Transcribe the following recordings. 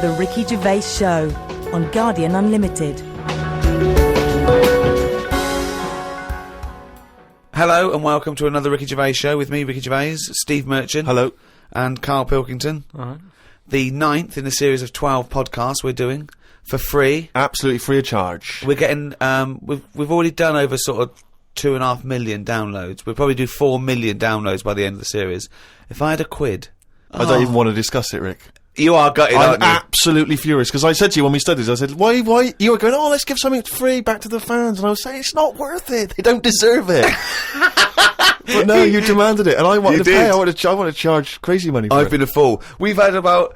The Ricky Gervais Show on Guardian Unlimited. Hello and welcome to another Ricky Gervais Show with me, Ricky Gervais, Steve Merchant. Hello. And Karl Pilkington. All right. The 9th in a series of 12 podcasts we're doing for free. Absolutely free of charge. We're getting, we've already done over sort of 2.5 million downloads. We'll probably do 4 million downloads by the end of the series. If I had a quid... I don't even want to discuss it, Rick. You are gutted, I'm aren't you? absolutely furious, because I said to you when we studied this, I said, why, you were going, oh, let's give something free back to the fans, and I was saying, it's not worth it, they don't deserve it. But no, you demanded it, and I wanted to pay, I want to charge crazy money for it. I've been a fool. We've had about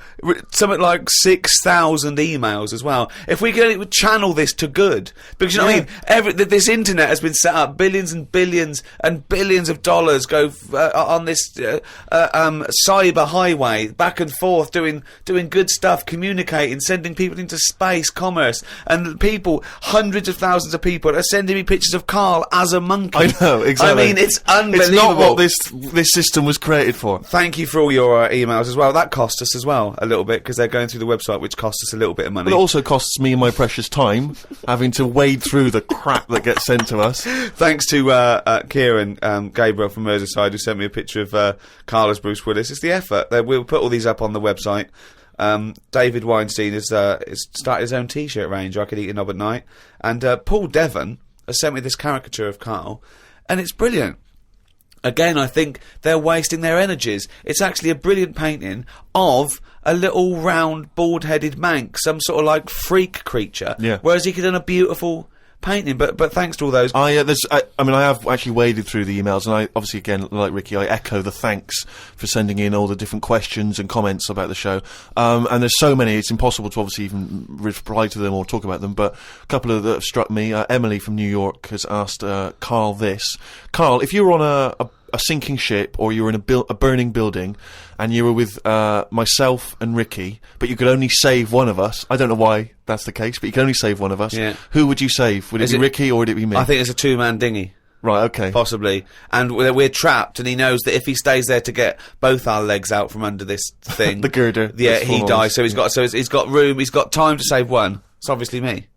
something like 6,000 emails as well. If we could channel this to good, because you know what I mean, this internet has been set up, billions and billions and billions of dollars go on this cyber highway, back and forth, doing good stuff, communicating, sending people into space, commerce, and people, hundreds of thousands of people are sending me pictures of Karl as a monkey. I know, exactly. I mean, it's unbelievable. It's not what this system was created for. Thank you for all your emails as well. That cost us as well a little bit, because they're going through the website, which cost us a little bit of money. But it also costs me my precious time, having to wade through the crap that gets sent to us. Thanks to Kieran Gabriel from Merseyside, who sent me a picture of Karl as Bruce Willis. It's the effort. We'll put all these up on the website. David Weinstein has started his own T-shirt range, I Could Eat a Knob at Night. And Paul Devon has sent me this caricature of Karl, and it's brilliant. Again, I think they're wasting their energies. It's actually a brilliant painting of a little round, bald-headed Manx, some sort of like freak creature. Yeah. Whereas he could have done a beautiful painting. But thanks to all those. I mean, I have actually waded through the emails, and I obviously, again, like Ricky, I echo the thanks for sending in all the different questions and comments about the show. And there's so many, it's impossible to obviously even reply to them or talk about them. But a couple of that have struck me. Emily from New York has asked Karl this: Karl, if you were on a sinking ship, or you were in a burning building, and you were with myself and Ricky, but you could only save one of us. I don't know why that's the case, but you can only save one of us. Yeah. Who would you save? Would it be Ricky, or would it be me? I think it's a two-man dinghy. Right, okay. Possibly. And we're trapped, and he knows that if he stays there to get both our legs out from under this thing... the girder. Yeah, he dies, so he's got room, he's got time to save one. It's obviously me.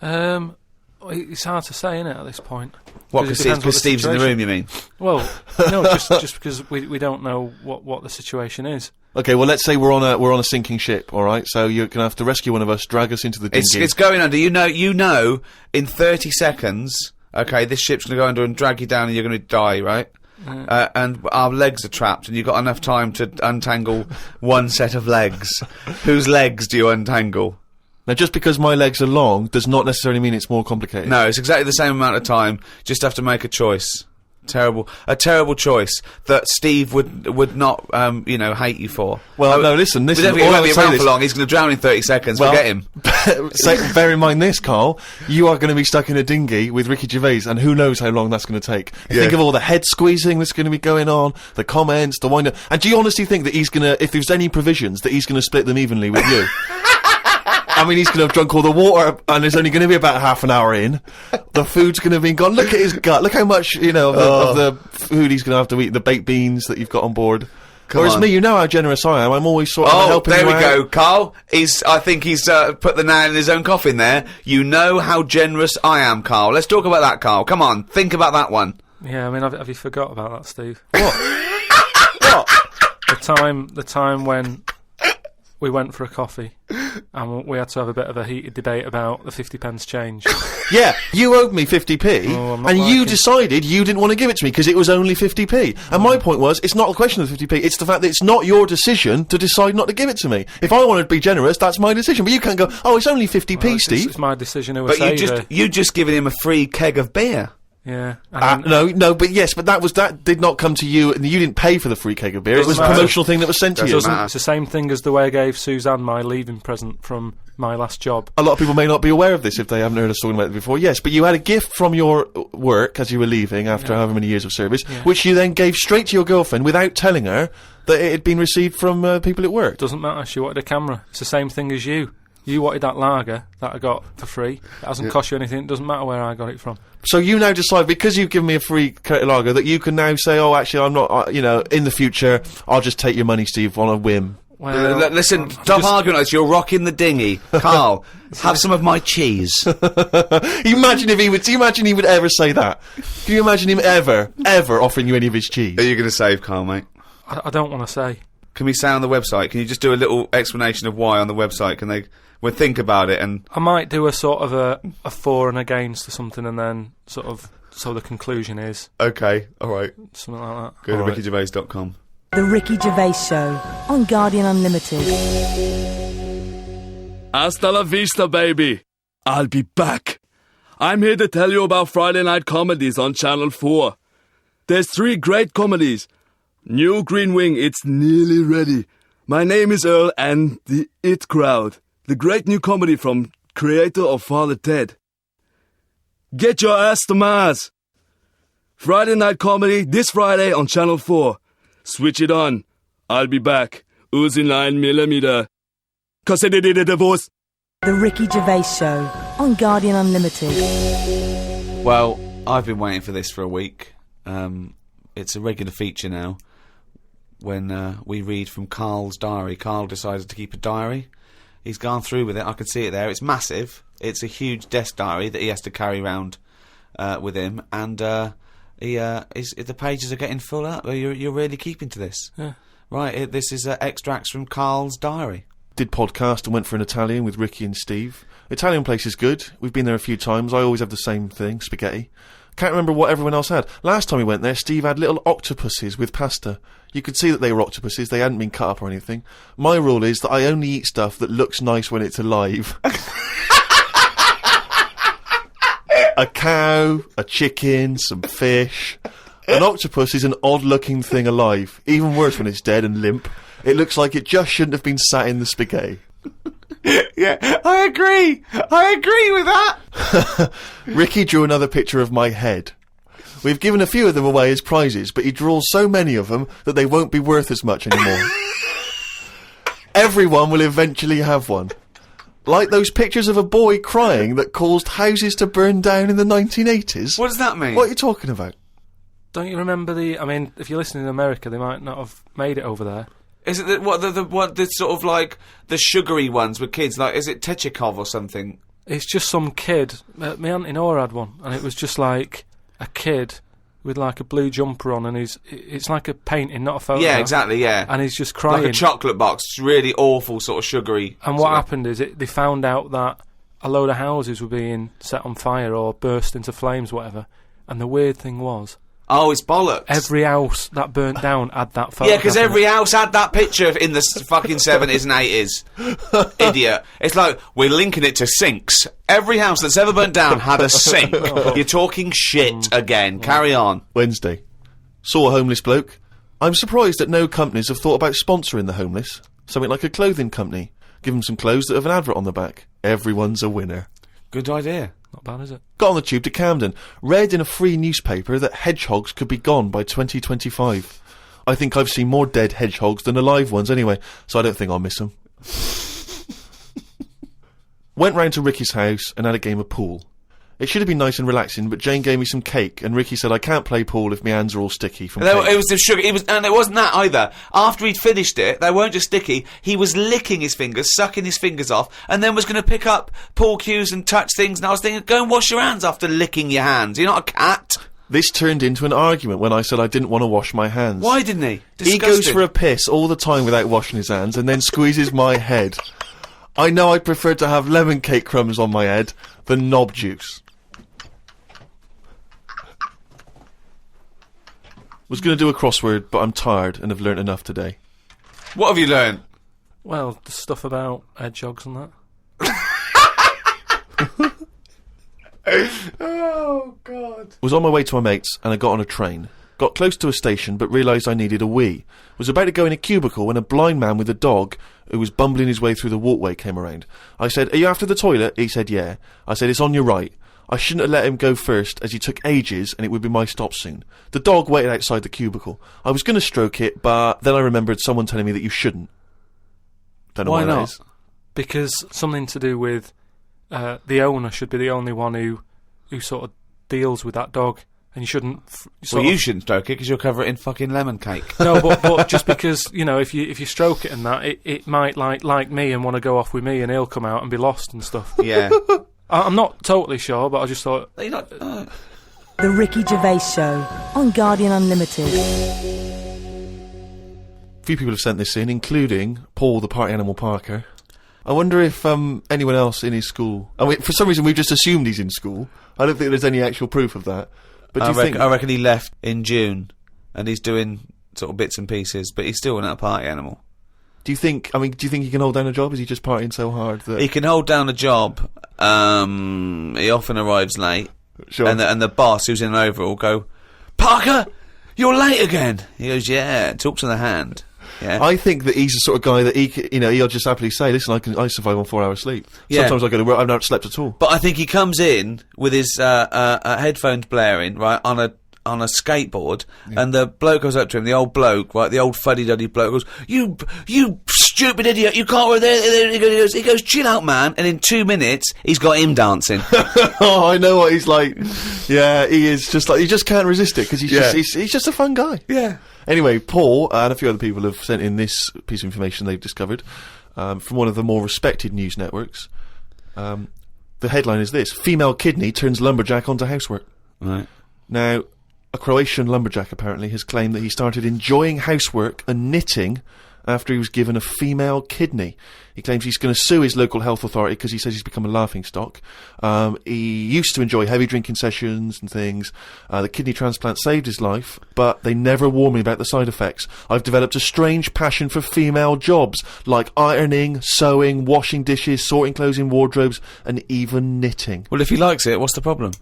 It's hard to say, isn't it, at this point? What, because Steve's in the room, you mean? Well, no, just because we don't know what the situation is. Okay, well, let's say we're on a sinking ship, all right? So you're gonna have to rescue one of us, drag us into the dinghy. It's going under. You know, in 30 seconds, okay, this ship's gonna go under and drag you down, and you're gonna die, right? And our legs are trapped, and you've got enough time to untangle one set of legs. Whose legs do you untangle? Now, just because my legs are long does not necessarily mean it's more complicated. No, it's exactly the same amount of time. Just have to make a choice. A terrible choice that Steve would not, hate you for. Well, no, listen. We don't think he won't be around for long. He's going to drown in 30 seconds. Well, forget him. Bear in mind this, Karl. You are going to be stuck in a dinghy with Ricky Gervais, and who knows how long that's going to take. Yeah. Think of all the head squeezing that's going to be going on, the comments, the wind-up. And do you honestly think that he's going to, if there's any provisions, that he's going to split them evenly with you? I mean, he's going to have drunk all the water, and there's only going to be about half an hour in. The food's going to be gone. Look at his gut. Look how much, of the food he's going to have to eat, the baked beans that you've got on board. Whereas me, you know how generous I am. I'm always sort of helping you out. Oh, there we go, Karl. I think he's put the nail in his own coffin there. You know how generous I am, Karl. Let's talk about that, Karl. Come on, think about that one. Yeah, I mean, have you forgot about that, Steve? What? The time when we went for a coffee, and we had to have a bit of a heated debate about the 50p change. Yeah, you owed me 50p, and you decided you didn't want to give it to me because it was only 50p. And my point was, it's not a question of 50p, it's the fact that it's not your decision to decide not to give it to me. If I wanted to be generous, that's my decision, but you can't go, oh, it's only 50p, Steve. It's my decision who But you just given him a free keg of beer. Yeah. But that did not come to you, and you didn't pay for the free keg of beer. It was a promotional thing that was sent to you. It's the same thing as the way I gave Suzanne my leaving present from my last job. A lot of people may not be aware of this if they haven't heard us talking about it before. Yes, but you had a gift from your work as you were leaving after however many years of service, which you then gave straight to your girlfriend without telling her that it had been received from people at work. Doesn't matter. She wanted a camera. It's the same thing as you. You wanted that lager that I got for free. It hasn't cost you anything. It doesn't matter where I got it from. So you now decide, because you've given me a free crate lager, that you can now say, oh, actually, I'm not, in the future, I'll just take your money, Steve, on a whim. Well, Listen, stop arguing like this. You're rocking the dinghy. Carl, have some of my cheese. Imagine if he would. Do you imagine he would ever say that? Can you imagine him ever offering you any of his cheese? Are you going to save Carl, mate? I don't want to say. Can we say on the website? Can you just do a little explanation of why on the website? Can they? We'll think about it and. I might do a sort of a for and against or something, and then sort of so the conclusion is Okay, all right. something like that. Go to All right. rickygervais.com. The Ricky Gervais Show on Guardian Unlimited. Hasta la vista, baby. I'll be back. I'm here to tell you about Friday night comedies on Channel 4. There's 3 great comedies. New Green Wing, it's nearly ready. My Name is Earl and The It Crowd. The great new comedy from creator of Father Ted. Get your ass to Mars. Friday night comedy this Friday on Channel 4. Switch it on. I'll be back. Uzi 9mm. Cause I did a divorce. The Ricky Gervais Show on Guardian Unlimited. Well, I've been waiting for this for a week. It's a regular feature now when we read from Karl's diary. Karl decided to keep a diary. He's gone through with it. I can see it there. It's massive. It's a huge desk diary that he has to carry around with him. And the pages are getting full up. You're really keeping to this. Yeah. Right, this is extracts from Karl's diary. Did podcast and went for an Italian with Ricky and Steve. Italian place is good. We've been there a few times. I always have the same thing, spaghetti. Can't remember what everyone else had. Last time we went there, Steve had little octopuses with pasta. You could see that they were octopuses. They hadn't been cut up or anything. My rule is that I only eat stuff that looks nice when it's alive. A cow, a chicken, some fish. An octopus is an odd-looking thing alive. Even worse when it's dead and limp. It looks like it just shouldn't have been sat in the spaghetti. Yeah, I agree with that. Ricky drew another picture of my head. We've given a few of them away as prizes, but he draws so many of them that they won't be worth as much anymore. Everyone will eventually have one. Like those pictures of a boy crying that caused houses to burn down in the 1980s. What does that mean? What are you talking about? Don't you remember I mean, if you're listening in America, they might not have made it over there. Is it the sort of like the sugary ones with kids? Like, is it Techikov or something? It's just some kid. My auntie Nora had one, and it was just like a kid with like a blue jumper on, and it's like a painting, not a photo. Yeah, exactly. Yeah, And he's just crying. like a chocolate box. It's really awful, sort of sugary. And what happened is they found out that a load of houses were being set on fire or burst into flames, whatever. And the weird thing was, Oh, it's bollocks. every house that burnt down had that photo. Yeah, because every house had that picture in the fucking 70s and 80s. Idiot. It's like, we're linking it to sinks. Every house that's ever burnt down had a sink. You're talking shit again. Carry on. Wednesday. Saw a homeless bloke. I'm surprised that no companies have thought about sponsoring the homeless. Something like a clothing company. Give them some clothes that have an advert on the back. Everyone's a winner. Good idea. Not bad, is it? Got on the tube to Camden. Read in a free newspaper that hedgehogs could be gone by 2025. I think I've seen more dead hedgehogs than alive ones anyway, so I don't think I'll miss them. Went round to Ricky's house and had a game of pool. It should have been nice and relaxing, but Jane gave me some cake, and Ricky said I can't play pool if my hands are all sticky from cake. It was the sugar. And it wasn't that either. After he'd finished it, they weren't just sticky. He was licking his fingers, sucking his fingers off, and then was going to pick up pool cues and touch things. And I was thinking, go and wash your hands after licking your hands. You're not a cat. This turned into an argument when I said I didn't want to wash my hands. Why didn't he? He goes for a piss all the time without washing his hands, and then squeezes my head. I know I'd prefer to have lemon cake crumbs on my head than knob juice. Was going to do a crossword, but I'm tired and have learnt enough today. What have you learned? Well, the stuff about hedgehogs and that. Oh, God. Was on my way to my mates and I got on a train. Got close to a station but realised I needed a wee. Was about to go in a cubicle when a blind man with a dog who was bumbling his way through the walkway came around. I said, "Are you after the toilet?" He said, "Yeah." I said, "It's on your right." I shouldn't have let him go first, as he took ages and it would be my stop soon. The dog waited outside the cubicle. I was going to stroke it, but then I remembered someone telling me that you shouldn't. Don't know why not? that is. Because something to do with the owner should be the only one who sort of deals with that dog. and you shouldn't. Well, you shouldn't stroke it because you'll cover it in fucking lemon cake. No, but just because, you know, if you stroke it and that, it might like me and want to go off with me, and he'll come out and be lost and stuff. Yeah. I'm not totally sure, but I just thought. You're not, The Ricky Gervais Show on Guardian Unlimited. A few people have sent this in, including Paul, the party animal Parker. I wonder if anyone else in his school... I mean, for some reason, we've just assumed he's in school. I don't think there's any actual proof of that. But do you think... I reckon he left in June, and he's doing sort of bits and pieces, but he's still not a party animal. Do you think he can hold down a job? Is he just partying so hard that... He can hold down a job. He often arrives late. Sure. And the boss, who's in an overall, go, "Parker, you're late again." He goes, "Yeah," talks in the hand. Yeah. I think that he's the sort of guy that he'll just happily say, "Listen, I survive on 4 hours sleep. Yeah. Sometimes I go to work, I've not slept at all." But I think he comes in with his headphones blaring, right, on a skateboard, and the bloke goes up to him, the old bloke, right, the old fuddy-duddy bloke goes, "You stupid idiot, you can't wear there." He goes, "Chill out, man," and in 2 minutes, he's got him dancing. Oh, I know what he's like. Yeah, he is just like, he just can't resist it, because he's just a fun guy. Yeah. Anyway, Paul and a few other people have sent in this piece of information they've discovered from one of the more respected news networks. The headline is this: female kidney turns lumberjack onto housework. Right. Now, a Croatian lumberjack apparently has claimed that he started enjoying housework and knitting after he was given a female kidney. He claims he's going to sue his local health authority because he says he's become a laughingstock. He used to enjoy heavy drinking sessions and things. The kidney transplant saved his life, but they never warned me about the side effects. I've developed a strange passion for female jobs, like ironing, sewing, washing dishes, sorting clothes in wardrobes, and even knitting. Well, if he likes it, what's the problem?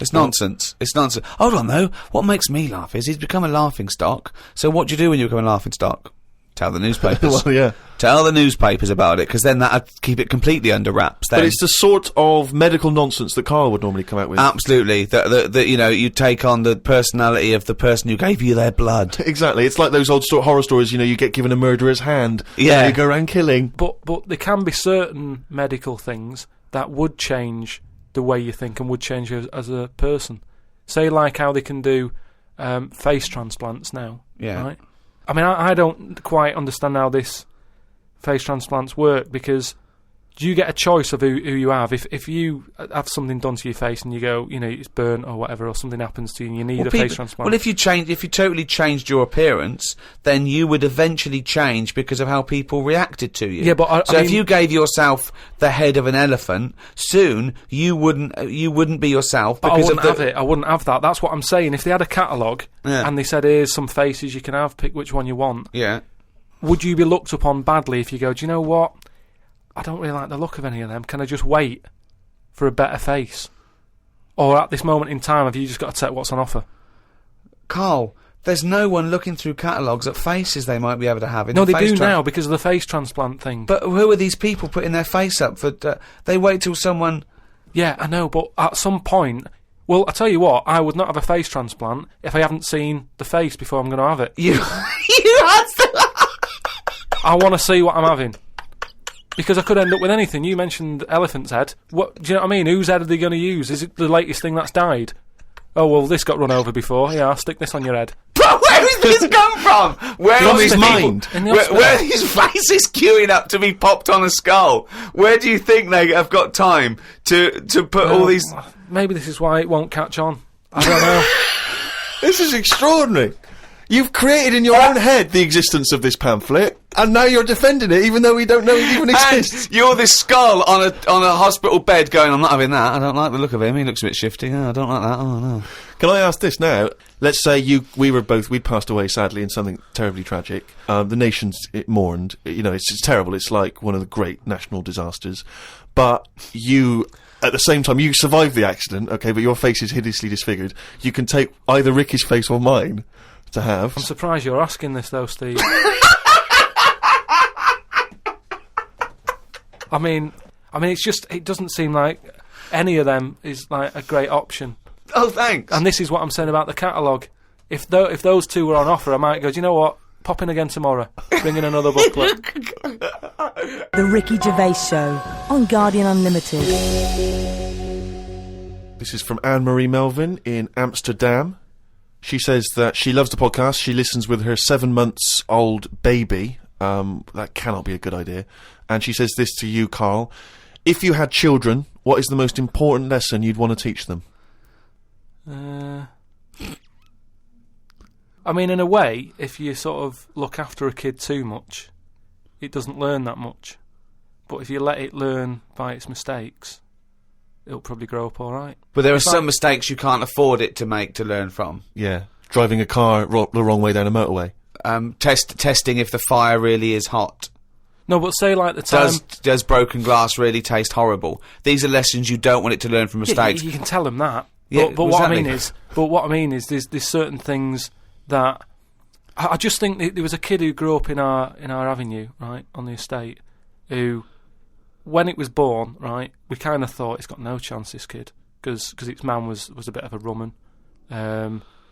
It's nonsense. It's nonsense. Hold on, though. What makes me laugh is he's become a laughingstock. So what do you do when you become a laughingstock? Tell the newspapers. Well, yeah. Tell the newspapers about it, because then that'd keep it completely under wraps. Then. But it's the sort of medical nonsense that Karl would normally come out with. Absolutely. That you know, you take on the personality of the person who gave you their blood. Exactly. It's like those old horror stories, you know, you get given a murderer's hand, yeah, and you go around killing. But there can be certain medical things that would change the way you think and would change you as a person. Say, like how they can do face transplants now. Yeah. Right? I mean, I don't quite understand how this face transplants work, because do you get a choice of who you have? If you have something done to your face and you go, you know, it's burnt or whatever, or something happens to you and you need a face transplant. Well, if you totally changed your appearance, then you would eventually change because of how people reacted to you. Yeah, but if you gave yourself the head of an elephant, soon you wouldn't be yourself. But because I wouldn't have it. I wouldn't have that. That's what I'm saying. If they had a catalogue and they said, "Here's some faces you can have. Pick which one you want." Yeah. Would you be looked upon badly if you go, "Do you know what? I don't really like the look of any of them. Can I just wait for a better face?" Or at this moment in time, have you just got to take what's on offer? Karl, there's no one looking through catalogues at faces they might be able to have. No, they do now because of the face transplant thing. But who are these people putting their face up for? They wait till someone... Yeah, I know, but at some point... Well, I tell you what, I would not have a face transplant if I haven't seen the face before I'm going to have it. You have to... I want to see what I'm having. Because I could end up with anything. You mentioned elephant's head. What do you know what I mean? Whose head are they going to use? Is it the latest thing that's died? Oh, well, this got run over before. Yeah, I'll stick this on your head. But where has this come from? Where From are his these mind. people- Where are these faces queuing up to be popped on a skull? Where do you think they have got time to put all these... Maybe this is why it won't catch on. I don't know. This is extraordinary. You've created in your own head the existence of this pamphlet, and now you're defending it, even though we don't know it even exists. And you're this skull on a hospital bed going, "I'm not having that. I don't like the look of him. He looks a bit shifty. Oh, I don't like that. Oh, no." Can I ask this now? Let's say we'd passed away sadly in something terribly tragic. The nation's mourned. You know, it's terrible. It's like one of the great national disasters. But you... At the same time, you survived the accident, okay, but your face is hideously disfigured. You can take either Ricky's face or mine to have. I'm surprised you're asking this, though, Steve. I mean, it's just, it doesn't seem like any of them is like a great option. Oh, thanks. And this is what I'm saying about the catalogue. If those two were on offer, I might go, "Do you know what? Pop in again tomorrow. Bring in another booklet." The Ricky Gervais Show on Guardian Unlimited. This is from Anne-Marie Melvin in Amsterdam. She says that she loves the podcast. She listens with her 7-month-old baby. That cannot be a good idea. And she says this to you, Karl. If you had children, what is the most important lesson you'd want to teach them? I mean, in a way, if you sort of look after a kid too much, it doesn't learn that much. But if you let it learn by its mistakes, it'll probably grow up all right. But there are some mistakes you can't afford it to make to learn from. Yeah, driving a car the wrong way down a motorway. Testing if the fire really is hot. No, but say like the time... Does broken glass really taste horrible? These are lessons you don't want it to learn from mistakes. Yeah, you can tell them that. Yeah, but what I mean is, there's certain things that I just think there was a kid who grew up in our avenue, right, on the estate, who, when it was born, right, we kind of thought it's got no chance, this kid, because its man was a bit of a rumman.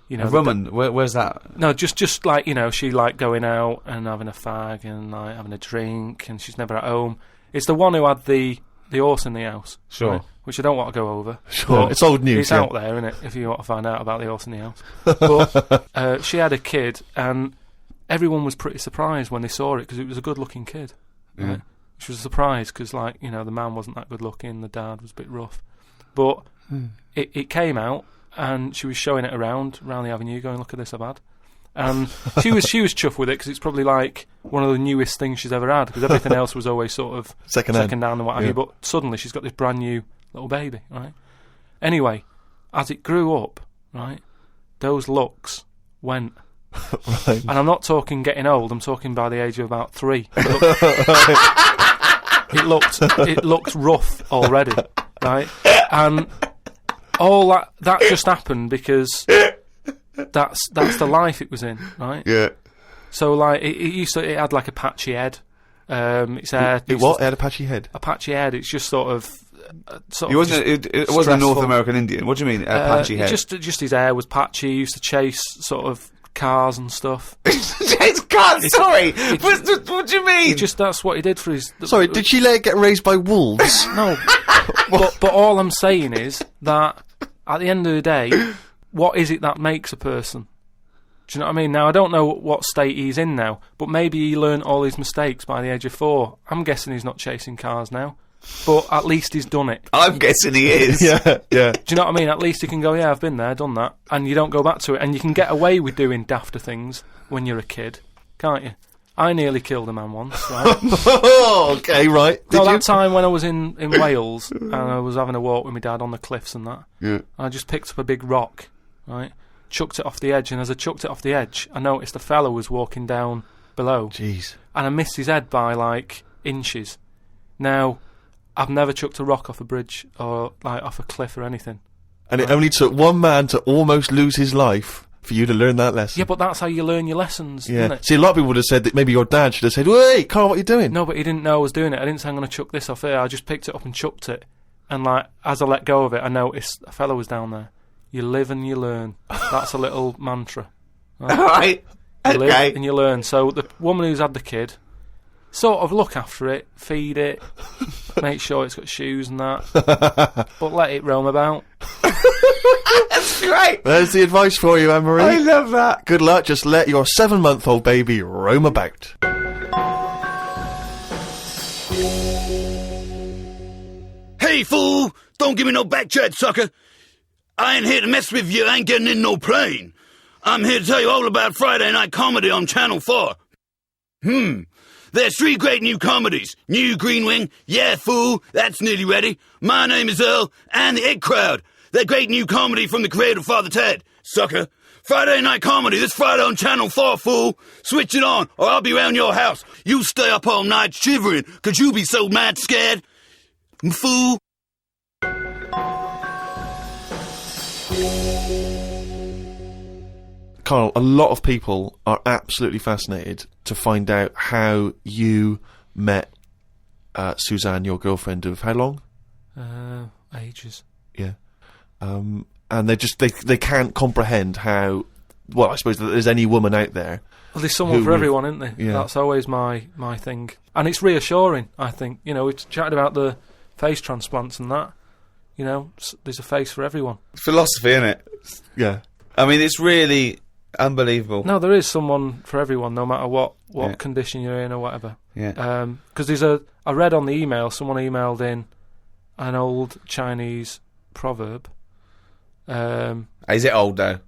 You know, a rumman? Where's that? No, just like, you know, she liked going out and having a fag and like having a drink, and she's never at home. It's the one who had the horse in the house. Sure. Right, which I don't want to go over. Sure, it's old news. It's out there, isn't it, if you want to find out about the horse in the house. But she had a kid, and everyone was pretty surprised when they saw it, because it was a good-looking kid. Yeah. Right? Which was a surprise, because, like, you know, the man wasn't that good-looking, the dad was a bit rough. But it came out, and she was showing it around the avenue, going, look at this I've had. And she was chuffed with it, because it's probably like one of the newest things she's ever had, because everything else was always sort of second down and what have you. But suddenly she's got this brand new little baby, right? Anyway, as it grew up, right, those looks went. Right. And I'm not talking getting old, I'm talking by the age of about 3. It looked rough already, right? And all that just happened because that's the life it was in, right? Yeah. So like it had like a patchy head. Its hair. It had a patchy head. A patchy head. It's just sort of. It wasn't a North American Indian. What do you mean, a patchy head? Just his hair was patchy. He used to chase sort of cars and stuff. Chase cars. Sorry. What do you mean? That's what he did for his. Sorry, did she let it get raised by wolves? No. but all I'm saying is that at the end of the day, what is it that makes a person? Do you know what I mean? Now, I don't know what state he's in now, but maybe he learnt all his mistakes by the age of 4. I'm guessing he's not chasing cars now, but at least he's done it. I'm guessing he is. Yeah. Do you know what I mean? At least he can go, yeah, I've been there, done that, and you don't go back to it, and you can get away with doing dafter things when you're a kid, can't you? I nearly killed a man once, right? Okay, right. That time when I was in Wales, and I was having a walk with my dad on the cliffs and that, Yeah. I just picked up a big rock, right? Chucked it off the edge, and as I chucked it off the edge, I noticed a fella was walking down below. Jeez. And I missed his head by, like, inches. Now, I've never chucked a rock off a bridge or, like, off a cliff or anything. And it only took one man to almost lose his life for you to learn that lesson. Yeah, but that's how you learn your lessons, isn't it? See, a lot of people would have said that maybe your dad should have said, "Wait, Karl, what are you doing?" No, but he didn't know I was doing it. I didn't say I'm going to chuck this off here. I just picked it up and chucked it. And, like, as I let go of it, I noticed a fella was down there. You live and you learn. That's a little mantra. Right? All right. You live Okay. and you learn. So the woman who's had the kid, sort of look after it, feed it, make sure it's got shoes and that, but let it roam about. That's great. There's the advice for you, Anne-Marie. I love that. Good luck. Just let your 7-month-old baby roam about. Hey, fool! Don't give me no back chat, sucker! I ain't here to mess with you, I ain't getting in no plane. I'm here to tell you all about Friday night comedy on Channel 4. There's 3 great new comedies. New Green Wing, yeah, fool, that's nearly ready. My Name is Earl, and The Egg Crowd. They're great new comedy from the creator of Father Ted, sucker. Friday night comedy this Friday on Channel 4, fool. Switch it on, or I'll be round your house. You stay up all night shivering, 'cause you be so mad scared. Fool. Karl, a lot of people are absolutely fascinated to find out how you met Suzanne, your girlfriend of how long? Ages. Yeah. And they can't comprehend how, well, I suppose that there's any woman out there. Well, there's someone for everyone, isn't there? Yeah. That's always my thing. And it's reassuring, I think. You know, we've chatted about the face transplants and that. You know, there's a face for everyone. Philosophy, innit? Yeah. I mean, it's really unbelievable. No, there is someone for everyone, no matter what condition you're in or whatever. Yeah. Because I read on the email, someone emailed in an old Chinese proverb. Is it old, though?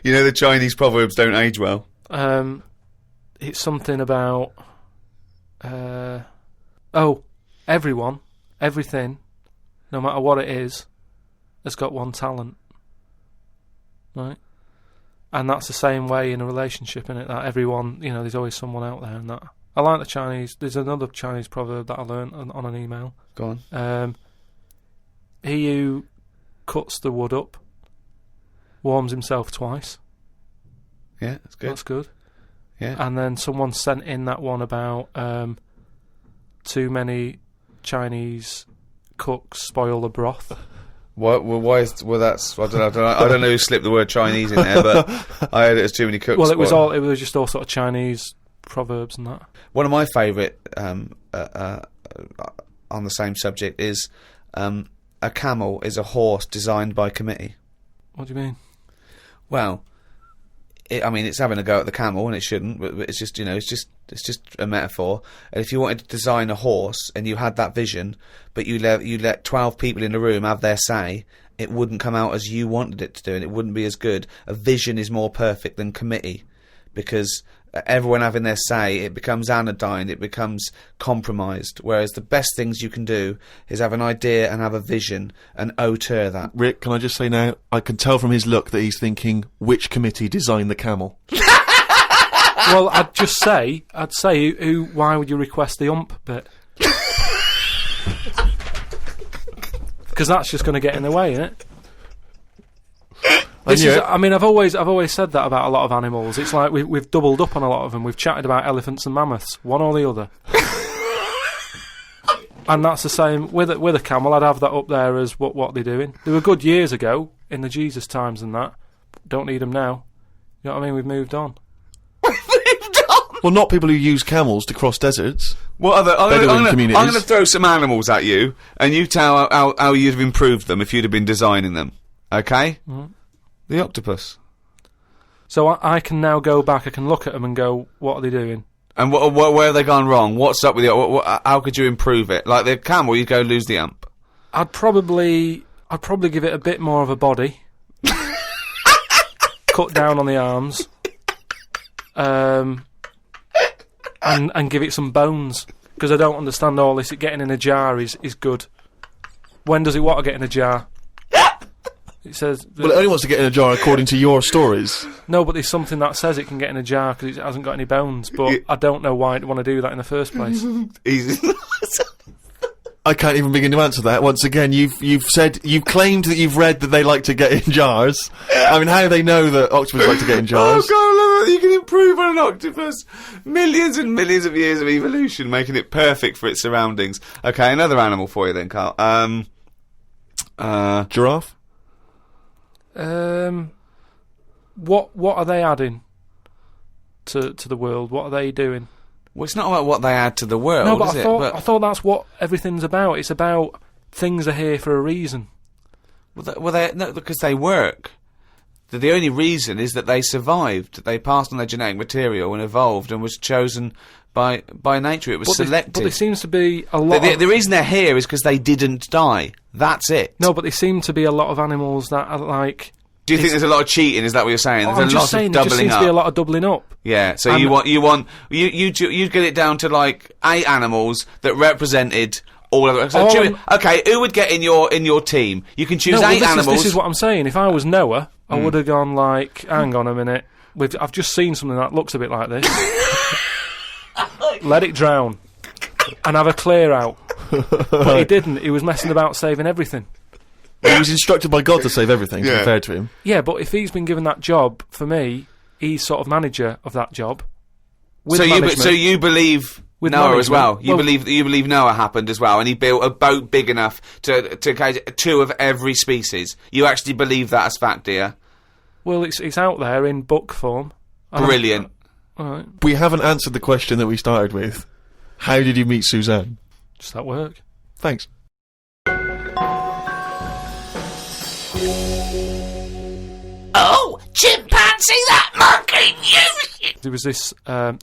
You know the Chinese proverbs don't age well. It's something about... everyone, everything, no matter what it is, has got one talent. Right? And that's the same way in a relationship, innit? That everyone, you know, there's always someone out there and that. I like the Chinese... There's another Chinese proverb that I learnt on an email. Go on. He who cuts the wood up warms himself twice. Yeah, that's good. That's good. Yeah. And then someone sent in that one about too many Chinese cooks spoil the broth. Why is... Well, that's... I don't know who slipped the word Chinese in there, but I heard it as too many cooks. Well, it was just all sort of Chinese proverbs and that. One of my favourite on the same subject is a camel is a horse designed by committee. What do you mean? Well, it's having a go at the camel, and it shouldn't. But it's just, you know, it's just a metaphor. And if you wanted to design a horse and you had that vision, but you let 12 people in the room have their say, it wouldn't come out as you wanted it to do, and it wouldn't be as good. A vision is more perfect than committee, because everyone having their say, it becomes anodyne, it becomes compromised. Whereas the best things you can do is have an idea and have a vision and auteur that. Rick, can I just say now, I can tell from his look that he's thinking, which committee designed the camel? Well, I'd say, why would you request the ump bit? Because that's just going to get in the way, isn't it? I've always said that about a lot of animals. It's like we've doubled up on a lot of them. We've chatted about elephants and mammoths, one or the other. And that's the same with a camel. I'd have that up there as what they're doing. They were good years ago in the Jesus times and that. Don't need them now. You know what I mean? We've moved on. Well, not people who use camels to cross deserts. What other? I'm communities. going to throw some animals at you, and you tell how you'd have improved them if you'd have been designing them. Okay? Mm-hmm. The octopus. So I can now go back. I can look at them and go, "What are they doing?" And where have they gone wrong? What's up with it? How could you improve it? Like the camel, you go lose the ump. I'd probably give it a bit more of a body. Cut down on the arms. And give it some bones, because I don't understand all this. Getting in a jar is good. When does it want to get in a jar? It says... Well, it only wants to get in a jar according to your stories. No, but there's something that says it can get in a jar because it hasn't got any bones, but I don't know why I'd want to do that in the first place. I can't even begin to answer that. Once again, you've claimed that you've read that they like to get in jars. I mean, how do they know that octopus like to get in jars? Oh God, I love it. You can improve on an octopus. Millions and millions of years of evolution, making it perfect for its surroundings. Okay, another animal for you then, Carl. Giraffe? What are they adding to the world? What are they doing? Well, it's not about what they add to the world, no, but is I thought that's what everything's about. It's about things are here for a reason. No, because they work. The only reason is that they survived. They passed on their genetic material and evolved and was chosen by nature. It was selected. But there seems to be a lot. The reason they're here is because they didn't die. That's it. No, but there seem to be a lot of animals that are like. Do you think there's a lot of cheating? Is that what you're saying? There's a lot of doubling up. There just seems to be a lot of doubling up. Yeah. So you get it down to like 8 animals that represented all of it. So okay, who would get in your team? You can choose 8 animals. This is what I'm saying. If I was Noah, I would have gone like, hang on a minute. I've just seen something that looks a bit like this. Let it drown and have a clear out. But he didn't. He was messing about saving everything. Well, he was instructed by God to save everything, to be fair to him. Yeah, but if he's been given that job, for me, he's sort of manager of that job. So you believe Noah as well? You believe Noah happened as well, and he built a boat big enough to catch 2 of every species. You actually believe that as fact, do you? Well, it's out there in book form. Brilliant. All right. We haven't answered the question that we started with. How did you meet Suzanne? Just at work. Thanks. Oh, chimpanzee, that monkey music! There was this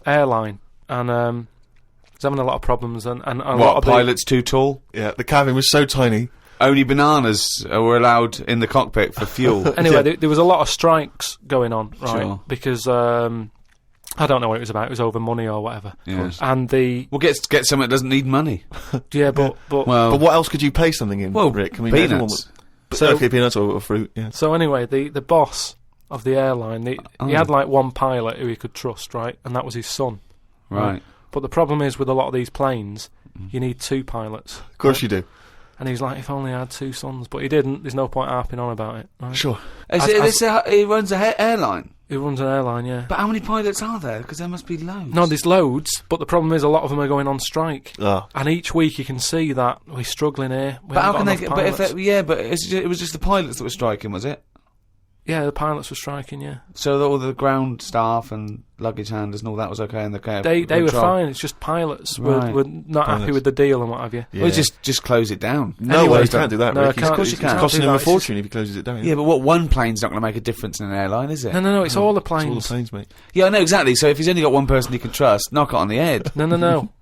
airline, and was having a lot of problems, and a lot What, of pilots too tall? Yeah, the cabin was so tiny. Only bananas were allowed in the cockpit for fuel. Anyway, there was a lot of strikes going on, right? Sure. Because I don't know what it was about. It was over money or whatever. Yes. And Well, get something that doesn't need money. but Well, But what else could you pay something in, well, Rick? I mean, peanuts. everyone would- So- okay, peanuts or fruit, yeah. so anyway, the boss of the airline, he had like one pilot who he could trust, right? And that was his son. Right. But the problem is with a lot of these planes, you need two pilots. Of course you do. And he's like, if only I had two sons. But he didn't. There's no point harping on about it. Right? Sure. He runs a airline. He runs an airline, yeah. But how many pilots are there? Because there must be loads. No, there's loads, but the problem is a lot of them are going on strike. Ah. And each week you can see that we're struggling here. But how can they? get? But if it was just the pilots that were striking, was it? Yeah, the pilots were striking, yeah. So that all the ground staff and luggage handlers and all that was okay in the cab. They were control? fine, it's just pilots Right. were not happy Pilots. with the deal and what have you. Yeah. Well, just close it down. No Anyway, way, you can't do that, no, Rick. I can't- Of course you It's can't. costing do him a that, it's just- fortune if he closes it down. Yeah, but what one plane's not going to make a difference in an airline, is it? No, it's all the It's all the planes. planes, mate. Yeah, I know exactly. So if he's only got one person he can trust, knock it on the head.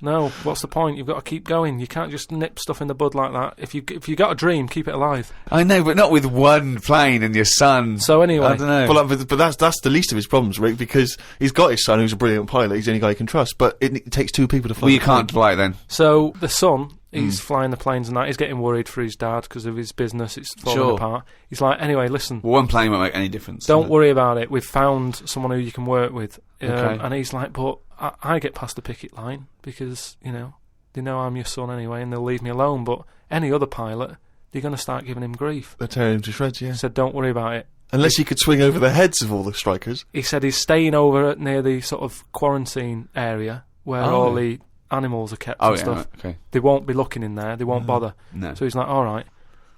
No. What's the point? You've got to keep going. You can't just nip stuff in the bud like that. If you got a dream, keep it alive. I know, but not with one plane and your son. So anyway, I don't know. Well, but that's the least of his problems, Rick, because he's got his son who's a brilliant pilot. He's the only guy he can trust. But it takes two people to fly. Well, you the plane. can't fly it then. so the son, he's Hmm. flying the planes and that. He's getting worried for his dad because of his business. It's falling Sure. apart. He's like, anyway, listen. Well, one plane won't make any difference. Don't worry about it. We've found someone who you can work with. Okay. And he's like, but I get past the picket line because, they know I'm your son anyway and they'll leave me alone. But any other pilot, they're going to start giving him grief. They're tearing him to shreds, yeah. He said, don't worry about it. Unless he could swing over the heads of all the strikers. He said he's staying over near the sort of quarantine area where all the animals are kept Oh, and yeah, stuff. right, okay. They won't be looking in there. They won't bother. No. So he's like, all right.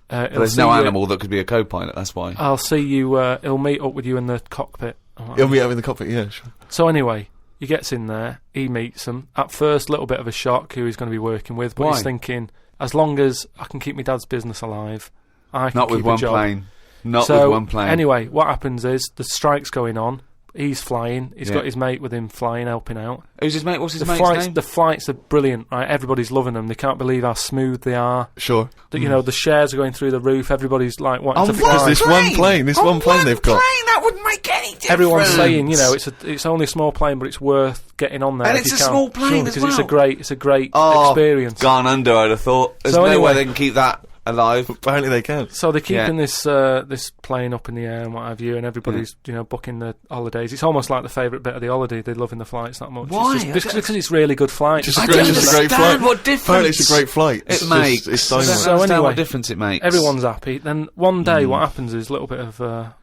But there's no animal that could be a co-pilot, that's why. I'll see you. He'll meet up with you in the cockpit. He'll be out in the cockpit, yeah, sure. So anyway, he gets in there. He meets them. At first, a little bit of a shock who he's going to be working with, but Why? he's thinking, as long as I can keep my dad's business alive, I can Not with keep one a job. plane. Not So, with one plane. Anyway, what happens is the strike's going on. He's flying. He's Yeah. got his mate with him flying, helping out. Who's his mate? What's his The mate's flights, name? the flights are brilliant, right? Everybody's loving them. They can't believe how smooth they are. Sure. The shares are going through the roof. Everybody's like wanting to Because fly. this one plane they've got. That wouldn't make any difference. Everyone's saying, it's only a small plane, but it's worth getting on there. And if it's you a can. small plane as because well. it's a great Oh, experience. Gone under, I'd have thought. There's So no way anyway- they can keep that alive. Apparently they can. So they're keeping Yeah. this plane up in the air and what have you, and everybody's booking the holidays. It's almost like the favourite bit of the holiday. They're loving the flights that much. Why? Because it's really good flights. Just I a don't great, just a great flight. understand what difference Apparently it's a great flight. it makes. It's I don't dynamite. So understand anyway, what difference it makes. Everyone's happy. Then one day, what happens is a little bit of a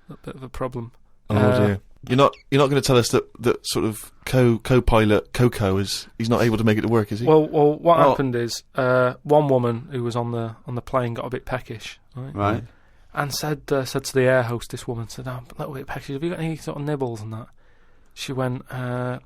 problem. Oh dear. You're not going to tell us that sort of co-pilot Coco he's not able to make it to work, is he? Well, what happened is one woman who was on the plane got a bit peckish, right? Right. And said to the air hostess woman, said, "I'm a little bit peckish. Have you got any sort of nibbles and that?" She went, "No,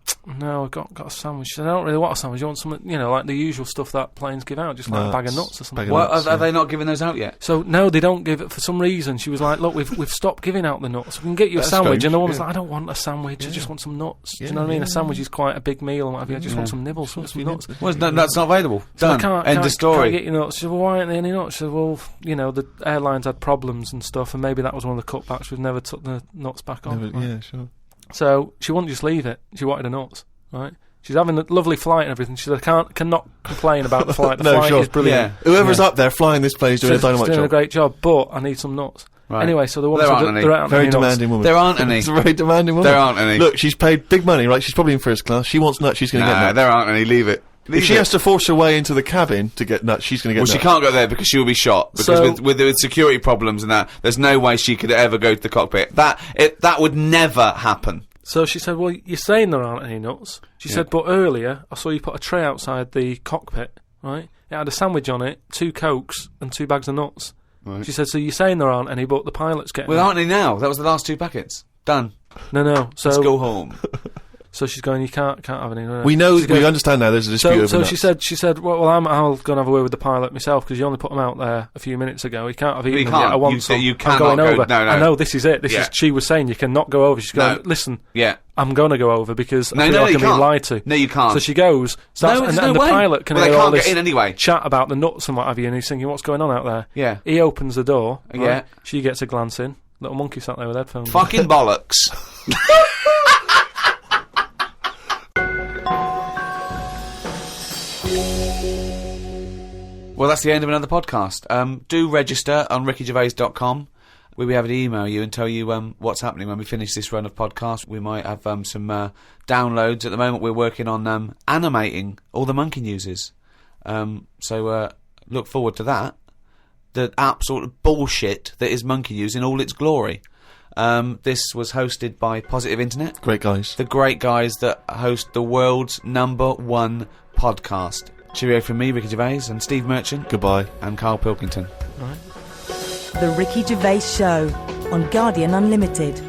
I got a sandwich." She said, "I don't really want a sandwich. You want something, like the usual stuff that planes give out, just like a bag of nuts or something." bag of What, nuts, are they not giving those out yet? So no, they don't give it for some reason. She was like, "Look, we've stopped giving out the nuts. We can get you a That's sandwich." strange, And the woman's yeah. like, "I don't want a sandwich. I just want some nuts." Do you Yeah, know what I mean? yeah, A sandwich is quite a big meal and what have you. I just want some nibbles, some nuts. Well, that's not available. So I Done. can't, End can't, of story. Can't get your nuts. She said, "Well, why aren't there any nuts?" She said, "Well, the airlines had problems and stuff, and maybe that was one of the cutbacks. We've never took the nuts back on." Right? Yeah, sure. So she wouldn't just leave it. She wanted the nuts, right? She's having a lovely flight and everything. She said, "I cannot complain about the flight. The No, flight sure. is brilliant. Yeah. Whoever's up there flying this plane is doing a She's dynamite doing a job. great job, but I need some nuts." Right. Anyway, so the woman There said aren't any. there aren't Very any nuts. demanding woman. There aren't any. It's a very demanding woman. There aren't any. Look, she's paid big money, right? She's probably in first class. She wants nuts. She's going to get Nah, nuts. there aren't any. Leave it. If she has to force her way into the cabin to get nuts, she's going to get Well, nuts. she can't go there because she will be shot. Because So- with security problems and that, there's no way she could ever go to the cockpit. That would never happen. So she said, "Well, you're saying there aren't any nuts." She said, "But earlier I saw you put a tray outside the cockpit, right? It had a sandwich on it, 2 Cokes and 2 bags of nuts." Right. She said, "So you're saying there aren't any, but the pilot's getting Well, them." aren't they now? That was the last 2 packets. Done. No. So Let's go home. So she's going, you can't have any. No. We know, She goes- we understand now there's a dispute over So nuts. she said, well, I'll go and have a word with the pilot myself because you only put them out there a few minutes ago. You can't have eaten You them can't. yet. I want You- some. you I'm cannot going go- over. no, no. I know this is it. This Yeah. is. She was saying you cannot go over. She's going, No. listen, Yeah. I'm going to go over because No, I feel no, like you I'm being can't. lied to. No, you can't. So she goes, starts, No, and, there's and no the way. pilot can Well, they hear all can't get this in anyway. chat about the nuts and what have you, and he's thinking, what's going on out there? Yeah. He opens the door. Right? Yeah. She gets a glance in. Little monkey sat there with headphones. Fucking bollocks. Well, that's the end of another podcast. Do register on rickygervais.com. We'll be able to email you and tell you what's happening when we finish this run of podcasts. We might have some downloads. At the moment, we're working on animating all the monkey newses. So look forward to that. The absolute bullshit that is monkey news in all its glory. This was hosted by Positive Internet. Great guys. The great guys that host the world's #1 podcast. Cheerio from me, Ricky Gervais, and Steve Merchant. Goodbye. And Karl Pilkington. The Ricky Gervais Show on Guardian Unlimited.